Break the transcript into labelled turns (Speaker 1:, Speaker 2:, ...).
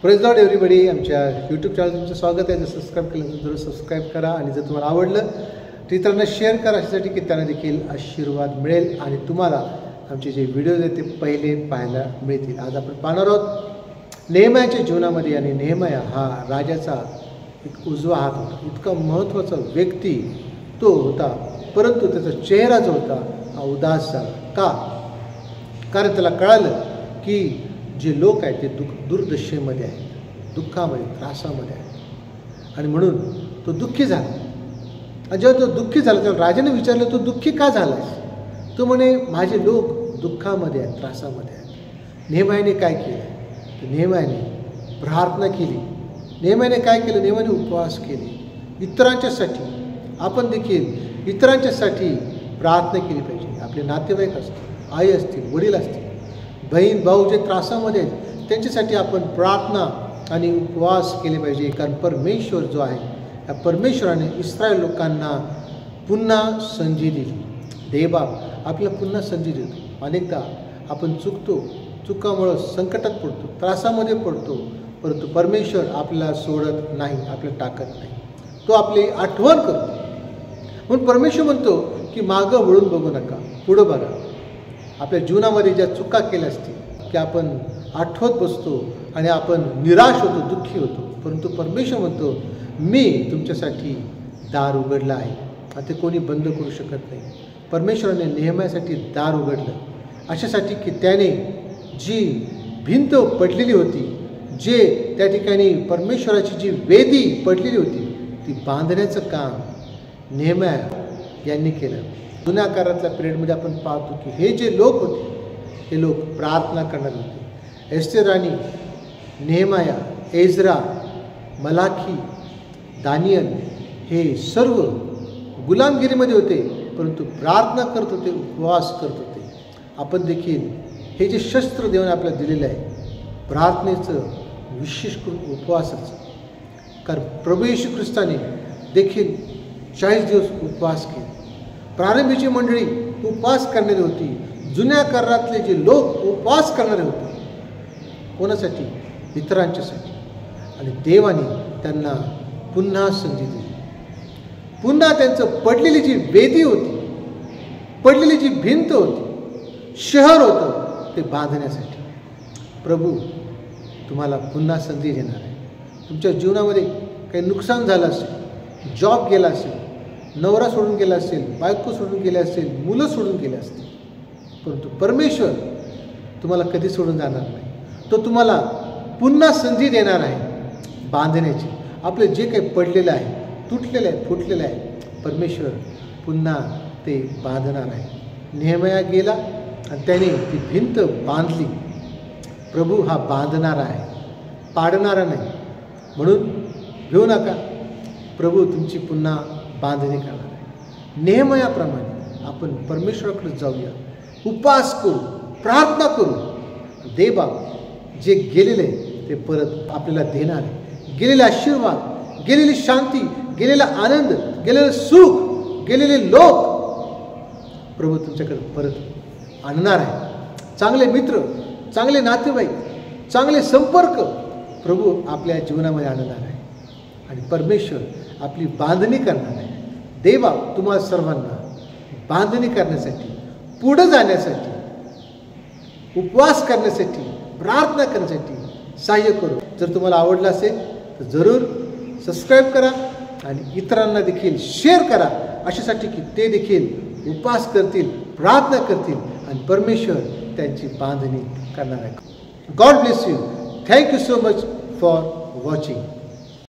Speaker 1: Praise Lord everybody. आमच्या YouTube channel तुमचं स्वागत आहे. जर सबस्क्राईब केलं तर जरूर सबस्क्राईब करा आणि जर तुम्हाला आवडलं तर इतरांना शेअर करा, अशासाठी की त्यांना देखील आशीर्वाद मिळेल आणि तुम्हाला आमचे जे व्हिडिओज आहेत ते पहिले पाहायला मिळतील. आज आपण पाहणार आहोत नेहम्याच्या जीवनामध्ये. आणि नेहम्या हा राजाचा एक उजवा हात होता. इतका महत्त्वाचा व्यक्ती तो होता, परंतु त्याचा चेहरा जो होता हा उदास झाला. का? कारण त्याला कळालं की जे लोक आहेत ते दुर्दशेमध्ये आहेत, दुःखामध्ये, त्रासामध्ये आहेत, आणि म्हणून तो दुःखी झाला. आणि जेव्हा तो दुःखी झाला तेव्हा राजाने विचारलं, तो दुःखी का झालास? तो म्हणे, माझे लोक दुःखामध्ये आहेत, त्रासामध्ये आहेत. नेहम्याने काय केलं? तर नेहम्याने प्रार्थना केली. नेहम्याने काय केलं? नेहम्याने उपवास केले. इतरांच्यासाठी आपण देखील इतरांच्यासाठी प्रार्थना केली पाहिजे. आपले नातेवाईक असतील, आई असतील, वडील असतील, बहीण भाऊ जे त्रासामध्ये आहेत त्यांच्यासाठी आपण प्रार्थना आणि उपवास केले पाहिजे. कारण परमेश्वर जो आहे या परमेश्वराने इस्रायल लोकांना पुन्हा संधी दिली. देवबाप आपल्याला पुन्हा संधी देतो. अनेकदा आपण चुकामुळं संकटात पडतो, त्रासामध्ये पडतो, परंतु परमेश्वर आपल्याला सोडत नाही, आपल्याला टाकत नाही. तो आपली आठवण करतो. म्हणून परमेश्वर म्हणतो की मागं वळून बघू नका, पुढं बघा. आपल्या जीवनामध्ये ज्या चुका केल्या असतील की आपण आठवत बसतो आणि आपण निराश होतो, दुःखी होतो, परंतु परमेश्वर म्हणतो मी तुमच्यासाठी दार उघडलं आहे, ते कोणी बंद करू शकत नाही. परमेश्वराने नेहम्यासाठी दार उघडलं अशासाठी की त्याने जी भिंत पडलेली होती, जे त्या ठिकाणी परमेश्वराची जी वेदी पडलेली होती ती बांधण्याचं काम नेहम्या यांनी केलं. जुन्या काळातल्या पिरियडमध्ये आपण पाहतो की हे जे लोक होते हे लोक प्रार्थना करणारे होते. एस्तेर राणी, नेहम्या, एज्रा, मलाखी, दानियल हे सर्व गुलामगिरीमध्ये होते, परंतु प्रार्थना करत होते, उपवास करत होते. आपण देखील हे जे शस्त्र देवाने आपल्याला दिलेलं आहे, प्रार्थनेचं, विशेष करून उपवासाचं. कारण प्रभू येशू ख्रिस्ताने देखील 40 दिवस उपवास केले. प्रारंभीची मंडळी उपवास करणारी होती. जुन्या काळातले जे लोक उपवास करणारे होते. कोणासाठी? इतरांच्यासाठी. आणि देवाने त्यांना पुन्हा संधी दिली. पुन्हा त्यांचं पडलेली जी वेदी होती, पडलेली जी भिंत होती, शहर होतं, ते बांधण्यासाठी प्रभू तुम्हाला पुन्हा संधी देणार आहे. तुमच्या जीवनामध्ये काही नुकसान झालं असेल, जॉब गेला असेल, नवरा सोडून गेला असेल, बायको सोडून गेले असेल, मुलं सोडून गेले असतील, परंतु परमेश्वर तुम्हाला कधी सोडून जाणार नाही. तो तुम्हाला पुन्हा संधी देणार आहे बांधण्याची. आपले जे काही पडलेलं आहे, तुटलेलं आहे, फुटलेलं आहे, परमेश्वर पुन्हा ते बांधणार आहे. नेहम्या गेला आणि त्याने ती भिंत बांधली. प्रभू हा बांधणारा आहे, पाडणारा नाही. म्हणून घेऊ नका, प्रभू तुमची पुन्हा बांधणी करणार आहे. नेहम्याप्रमाणे आपण परमेश्वराकडे जाऊया, उपवास करू, प्रार्थना करू. देवबाप जे गेलेले ते परत आपल्याला देणार आहे. गेलेले आशीर्वाद, गेलेली शांती, गेलेला आनंद, गेलेलं सुख, गेलेले लोक प्रभू तुमच्याकडे परत आणणार आहे. चांगले मित्र, चांगले नातेवाईक, चांगले संपर्क प्रभू आपल्या जीवनामध्ये आणणार आहे. आणि परमेश्वर आपली बांधणी करणार आहे. देवा तुम्हाला सर्वांना बांधणी करण्यासाठी, पुढं जाण्यासाठी, उपवास करण्यासाठी, प्रार्थना करण्यासाठी सहाय्य करू. जर तुम्हाला आवडलं असेल तर जरूर सबस्क्राईब करा आणि इतरांना देखील शेअर करा, अशासाठी की ते देखील उपवास करतील, प्रार्थना करतील आणि परमेश्वर त्यांची बांधणी करणार आहे. God bless you. Thank you so much for watching.